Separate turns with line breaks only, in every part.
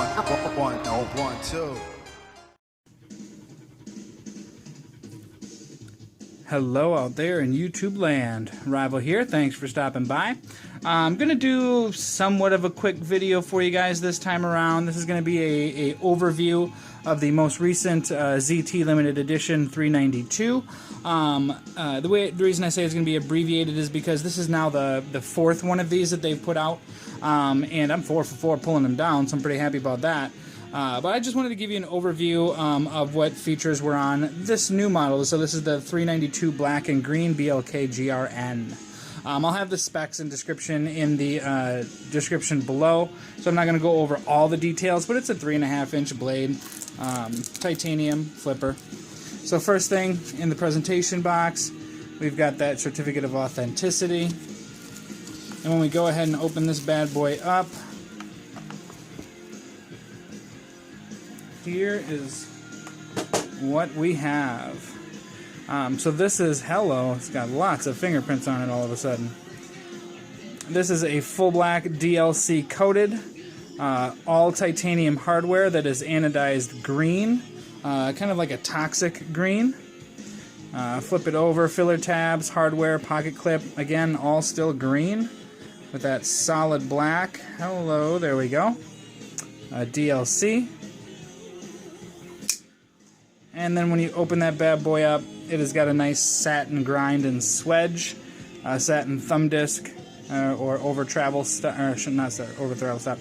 one, two.
Hello out there in YouTube land. Rival here, thanks for stopping by. I'm going to do somewhat of a quick video for you guys this time around. This is going to be a overview of the most recent ZT limited edition 392. The reason I say it's going to be abbreviated is because this is now the fourth one of these that they've put out, and I'm 4 for 4 pulling them down, so I'm pretty happy about that. But I just wanted to give you an overview of what features were on this new model. So this is the 392 black and green BLKGRN. I'll have the specs and description in the description below, so I'm not going to go over all the details, but it's a 3.5-inch blade, titanium flipper. So first thing in the presentation box, we've got that certificate of authenticity. And when we go ahead and open this bad boy up, here is what we have. So this is, hello, it's got lots of fingerprints on it all of a sudden. This is a full black DLC coated, all titanium hardware that is anodized green, kind of like a toxic green. Flip it over, filler tabs, hardware, pocket clip, again, all still green with that solid black. Hello, there we go. DLC. And then when you open that bad boy up, it has got a nice satin grind and swedge, satin thumb disc, or over travel stop, or not over travel stop,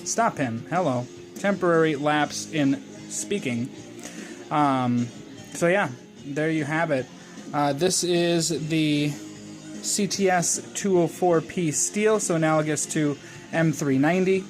stop pin. Hello, temporary lapse in speaking. So yeah, there you have it. This is the CTS 204P steel, so analogous to M390.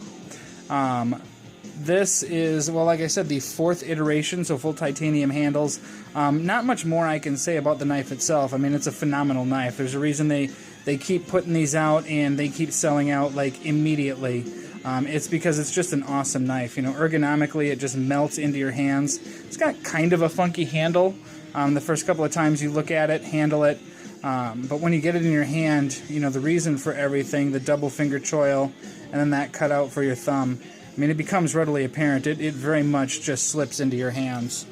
This is, well, like I said, the fourth iteration, so full titanium handles. Not much more I can say about the knife itself. I mean, it's a phenomenal knife. There's a reason they keep putting these out and they keep selling out like immediately. It's because it's just an awesome knife. You know, ergonomically, it just melts into your hands. It's got kind of a funky handle. The first couple of times you look at it, handle it. But when you get it in your hand, you know, the reason for everything, the double finger choil, and then that cutout for your thumb, I mean, it becomes readily apparent. It very much just slips into your hands.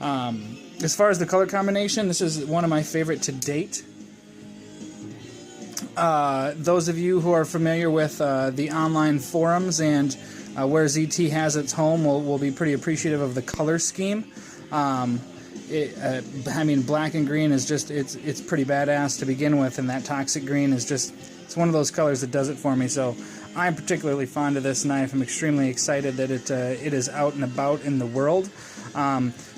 As far as the color combination, this is one of my favorite to date. Those of you who are familiar with the online forums and where ZT has its home will be pretty appreciative of the color scheme. I mean, black and green is just, it's pretty badass to begin with, and that toxic green is just, it's one of those colors that does it for me. So I'm particularly fond of this knife. I'm extremely excited that it is out and about in the world.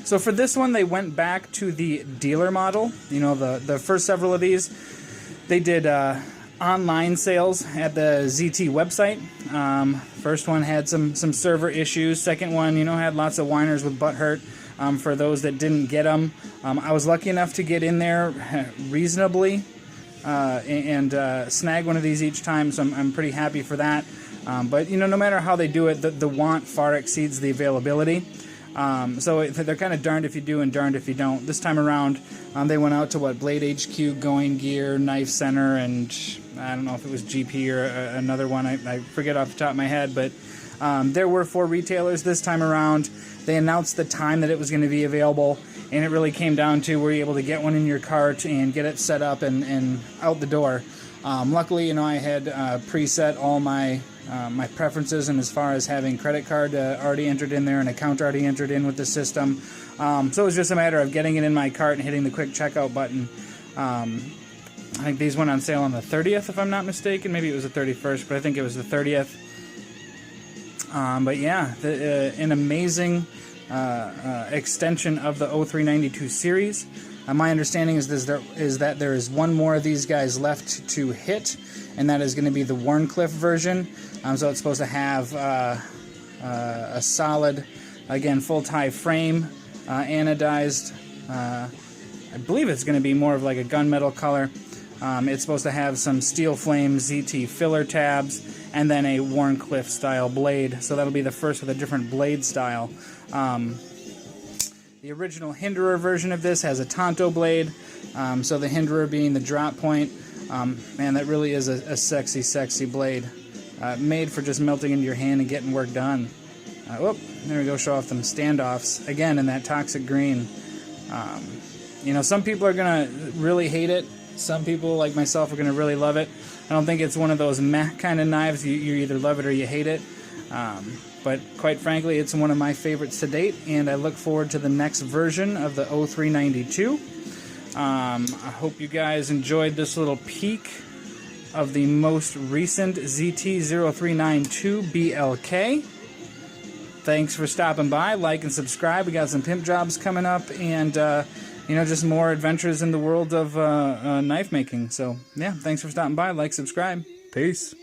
So for this one, they went back to the dealer model. You know, the first several of these, they did online sales at the ZT website. First one had some server issues. Second one, you know, had lots of whiners with butt hurt. For those that didn't get them, I was lucky enough to get in there reasonably and snag one of these each time, so I'm pretty happy for that. But you know, no matter how they do it, the want far exceeds the availability. So they're kind of darned if you do and darned if you don't. This time around, they went out to Blade HQ, Going Gear, Knife Center, and I don't know if it was GP or another one. I forget off the top of my head, but there were 4 retailers this time around. They announced the time that it was going to be available, and it really came down to were you able to get one in your cart and get it set up and out the door. Luckily, you know, I had preset all my my preferences, and as far as having credit card already entered in there and account already entered in with the system. So it was just a matter of getting it in my cart and hitting the quick checkout button. I think these went on sale on the 30th, if I'm not mistaken. Maybe it was the 31st, but I think it was the 30th. But yeah, an amazing extension of the 0392 series. My understanding is that there is one more of these guys left to hit, and that is going to be the Warncliffe version. So it's supposed to have a solid, again, full-tie frame, anodized. I believe it's going to be more of like a gunmetal color. It's supposed to have some steel flame ZT filler tabs, and then a Warncliffe style blade. So that'll be the first with a different blade style. The original Hinderer version of this has a Tonto blade, so the Hinderer being the drop point. Man, that really is a sexy, sexy blade. made for just melting into your hand and getting work done. Whoop, there we go, show off them standoffs. Again, in that toxic green. You know, some people are going to really hate it. Some people, like myself, are going to really love it. I don't think it's one of those meh kind of knives. You either love it or you hate it. But quite frankly, it's one of my favorites to date, and I look forward to the next version of the 0392. I hope you guys enjoyed this little peek of the most recent ZT0392BLK. Thanks for stopping by. Like and subscribe. We got some pimp jobs coming up, and you know, just more adventures in the world of knife making. So yeah, thanks for stopping by. Like, subscribe. Peace.